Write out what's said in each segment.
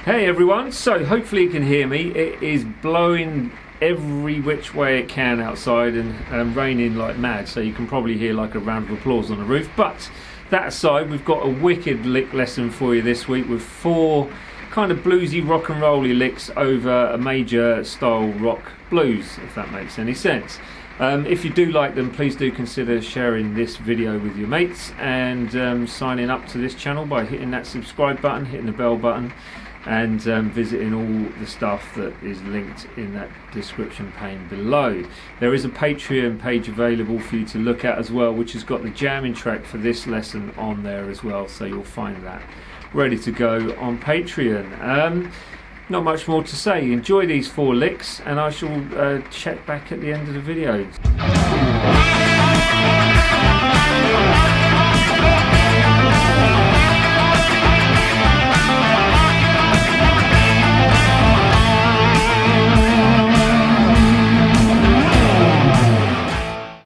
Hey everyone, so hopefully you can hear me. It is blowing every which way it can outside and raining like mad, so you can probably hear like a round of applause on the roof. But that aside, we've got a wicked lick lesson for you this week with 4 kind of bluesy rock and rolly licks over a major style rock blues, if that makes any sense. If you do like them, please do consider sharing this video with your mates and signing up to this channel by hitting that subscribe button, hitting the bell button, and visiting all the stuff that is linked in that description pane below. There is a Patreon page available for you to look at as well, which has got the jamming track for this lesson on there as well, so you'll find that ready to go on Patreon. Not much more to say. Enjoy these 4 licks and I shall check back at the end of the video.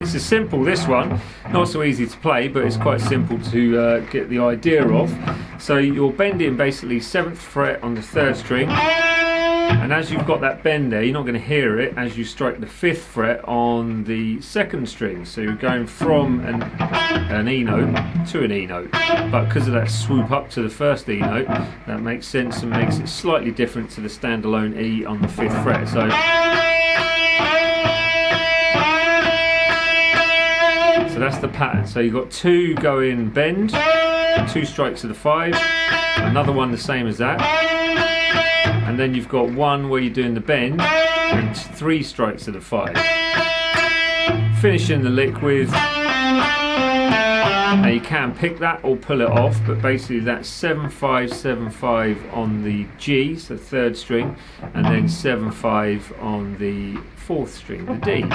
This is simple, this one. Not so easy to play, but it's quite simple to get the idea of. So you're bending basically 7th fret on the 3rd string, and as you've got that bend there, you're not going to hear it as you strike the 5th fret on the 2nd string. So you're going from an E note to an E note, but because of that swoop up to the 1st E note, that makes sense and makes it slightly different to the standalone E on the 5th fret. So that's the pattern. So you've got 2 going bend, 2 strikes of the 5, another one the same as that, and then you've got 1 where you're doing the bend and 3 strikes of the 5. Finishing the lick with, now you can pick that or pull it off, but basically that's 7-5, 7-5 on the G, so 3rd string, and then 7-5 on the 4th string, the D.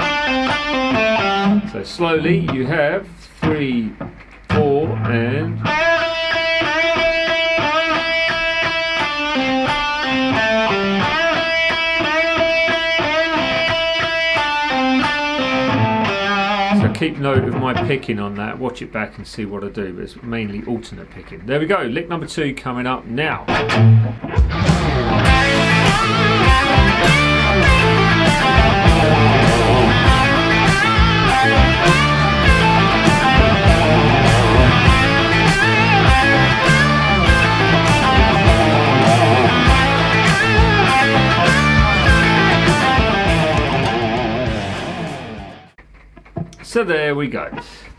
So slowly you have 3, 4 and so keep note of my picking on that, watch it back and see what I do, but it's mainly alternate picking. There we go, lick number 2 coming up now. So there we go.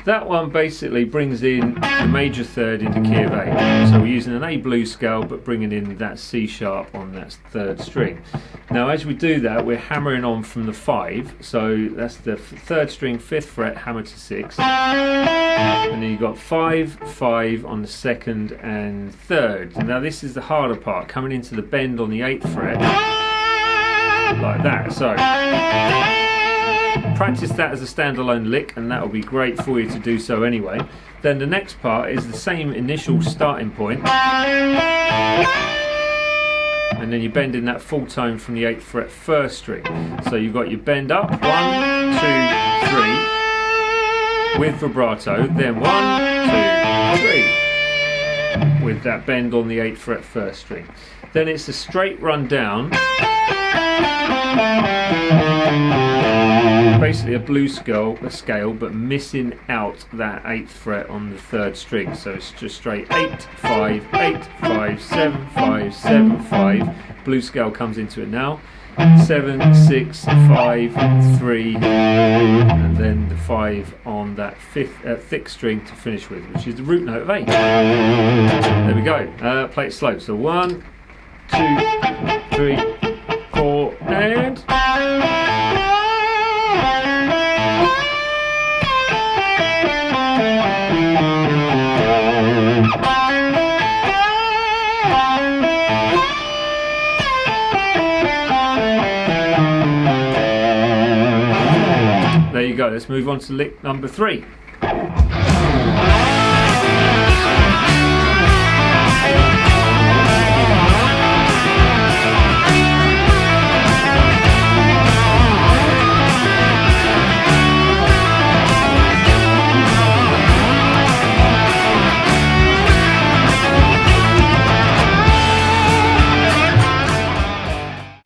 That one basically brings in the major 3rd into key of A. So we're using an A blues scale but bringing in that C sharp on that 3rd string. Now as we do that, we're hammering on from the 5. So that's the 3rd string, 5th fret, hammer to 6. And then you've got 5, 5 on the 2nd and 3rd. Now this is the harder part, coming into the bend on the 8th fret, like that. So practice that as a standalone lick and that will be great for you to do so anyway. Then the next part is the same initial starting point, and then you're bending that full tone from the 8th fret 1st string. So you've got your bend up, 1, 2, 3 with vibrato, then 1, 2, 3 with that bend on the 8th fret 1st string. Then it's a straight run down, basically a blues scale but missing out that 8th fret on the 3rd string. So it's just straight 8, 5, 8, 5, 7, 5, 7, 5. Blues scale comes into it now. 7, 6, 5, 3, and then the 5 on that 5th thick string to finish with, which is the root note of A. There we go. Play it slow. So 1, 2, 3, 4, and there you go. Let's move on to lick number 3.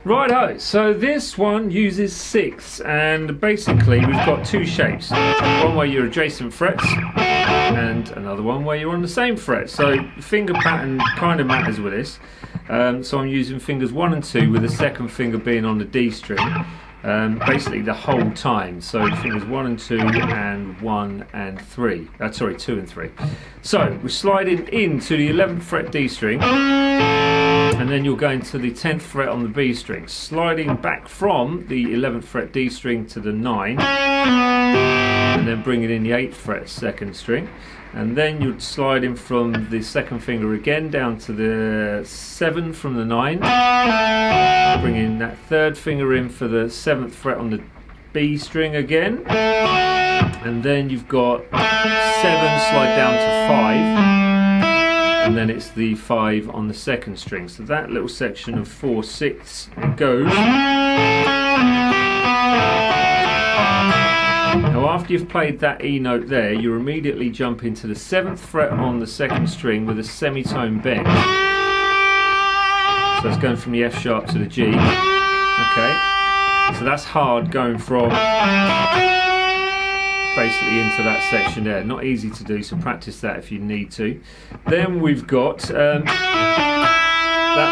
Righto, so this one uses 6, and basically we've got two shapes. One where you're adjacent frets and another one where you're on the same fret. So finger pattern kind of matters with this. So I'm using fingers 1 and 2 with the second finger being on the D string. Basically the whole time. So fingers 1 and 2 and 1 and 3. Sorry, 2 and 3. So we're sliding into the 11th fret D string, and then you're going to the 10th fret on the B string, sliding back from the 11th fret D string to the 9, and then bringing in the 8th fret 2nd string, and then you're sliding from the second finger again down to the 7 from the 9, bringing that 3rd finger in for the 7th fret on the B string again, and then you've got 7 slide down to 5, and then it's the 5 on the 2nd string. So that little section of 4/6 it goes. Now after you've played that E note there, you immediately jump into the 7th fret on the 2nd string with a semitone bend. So it's going from the F sharp to the G. Okay, so that's hard, going from basically into that section there. Not easy to do, so practice that if you need to. Then we've got that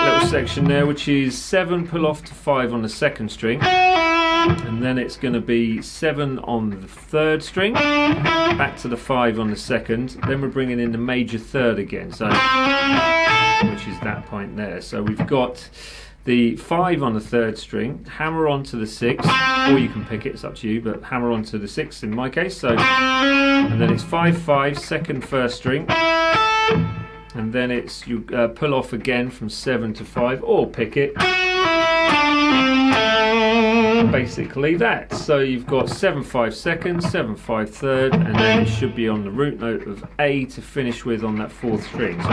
little section there, which is 7 pull off to 5 on the 2nd string, and then it's going to be 7 on the 3rd string, back to the 5 on the 2nd, then we're bringing in the major 3rd again, so which is that point there. So we've got the 5 on the 3rd string, hammer onto the 6th, or you can pick it, it's up to you, but hammer onto the 6th in my case. So, and then it's 5/5, 2nd 1st string, and then it's you pull off again from 7 to 5, or pick it. Basically that. So you've got 7/5 2nd, 7/5 3rd, and then it should be on the root note of A to finish with on that 4th string. So,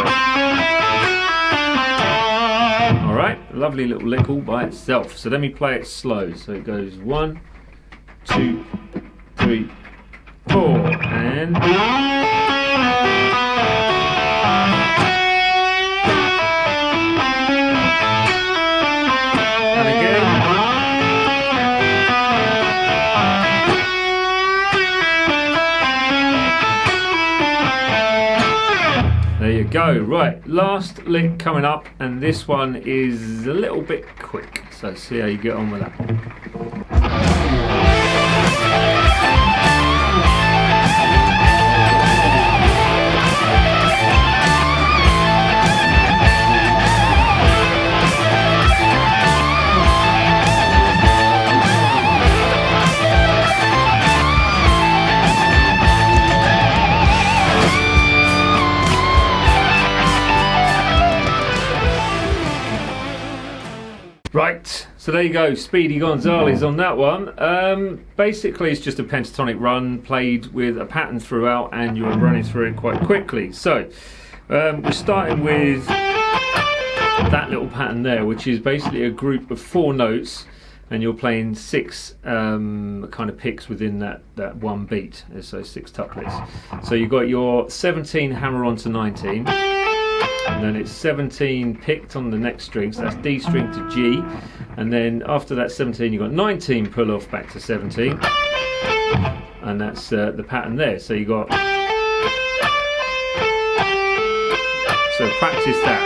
alright, lovely little lick all by itself. So let me play it slow. So it goes 1, 2, 3, 4, and again. There you go. Right, last lick coming up, and this one is a little bit quick, so see how you get on with that. Right, so there you go, Speedy Gonzales on that one. Basically it's just a pentatonic run played with a pattern throughout, and you're running through it quite quickly. So we're starting with that little pattern there, which is basically a group of 4 notes, and you're playing 6 kind of picks within that one beat, so 6 tuplets. So you've got your 17 hammer on to 19, and then it's 17 picked on the next string, so that's D string to G, and then after that 17 you've got 19 pull off back to 17, and that's the pattern there. So you got, so practice that.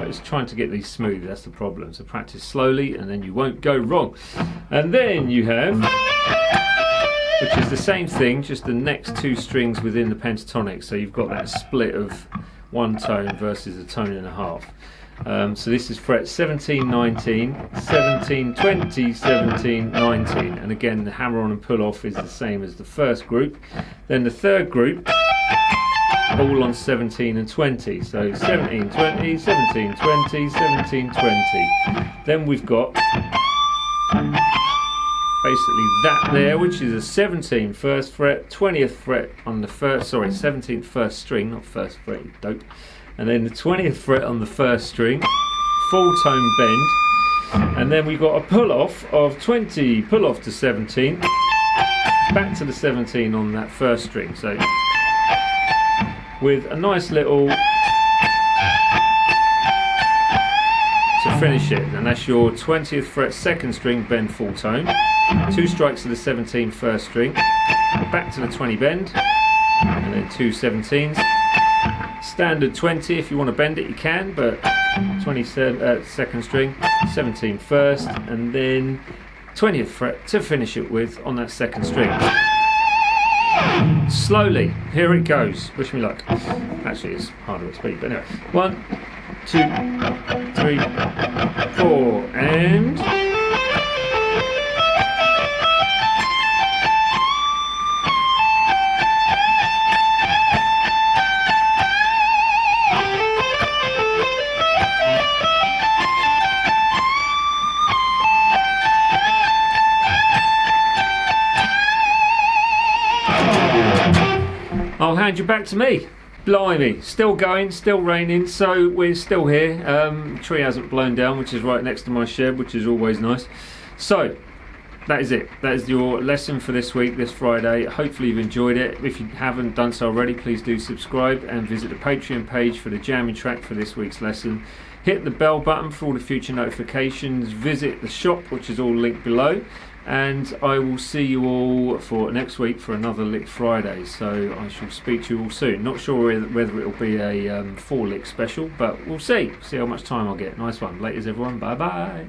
It's trying to get these smooth, that's the problem. So practice slowly and then you won't go wrong. And then you have, which is the same thing, just the next 2 strings within the pentatonic. So you've got that split of 1 tone versus a tone and a half. So this is fret 17, 19, 17, 20, 17, 19. And again, the hammer on and pull off is the same as the first group. Then the third group, all on 17 and 20. So 17, 20, 17, 20, 17, 20. Then we've got basically that there, which is a 17 first fret, 20th fret on the first, sorry, 17th first string, not first fret, you dope. And then the 20th fret on the first string, full tone bend. And then we've got a pull off of 20, pull off to 17, back to the 17 on that first string. So with a nice little finish it, and that's your 20th fret 2nd string bend full tone, 2 strikes of the 17 1st string, back to the 20 bend, and then 2 17s. Standard 20, if you want to bend it you can, but 2nd string, 17 1st, and then 20th fret to finish it with on that 2nd string. Slowly, here it goes. Wish me luck. Actually, it's harder at speed, but anyway. 1, 2, 3, 4, and... I'll hand you back to me. Blimey, still going, still raining, so we're still here. The tree hasn't blown down, which is right next to my shed, which is always nice. So, that is it. That is your lesson for this week, this Friday. Hopefully you've enjoyed it. If you haven't done so already, please do subscribe and visit the Patreon page for the jamming track for this week's lesson. Hit the bell button for all the future notifications. Visit the shop, which is all linked below. And I will see you all for next week for another Lick Friday. So I shall speak to you all soon. Not sure whether it'll be a 4 lick special, but we'll see. See how much time I'll get. Nice one. Laters everyone. Bye bye.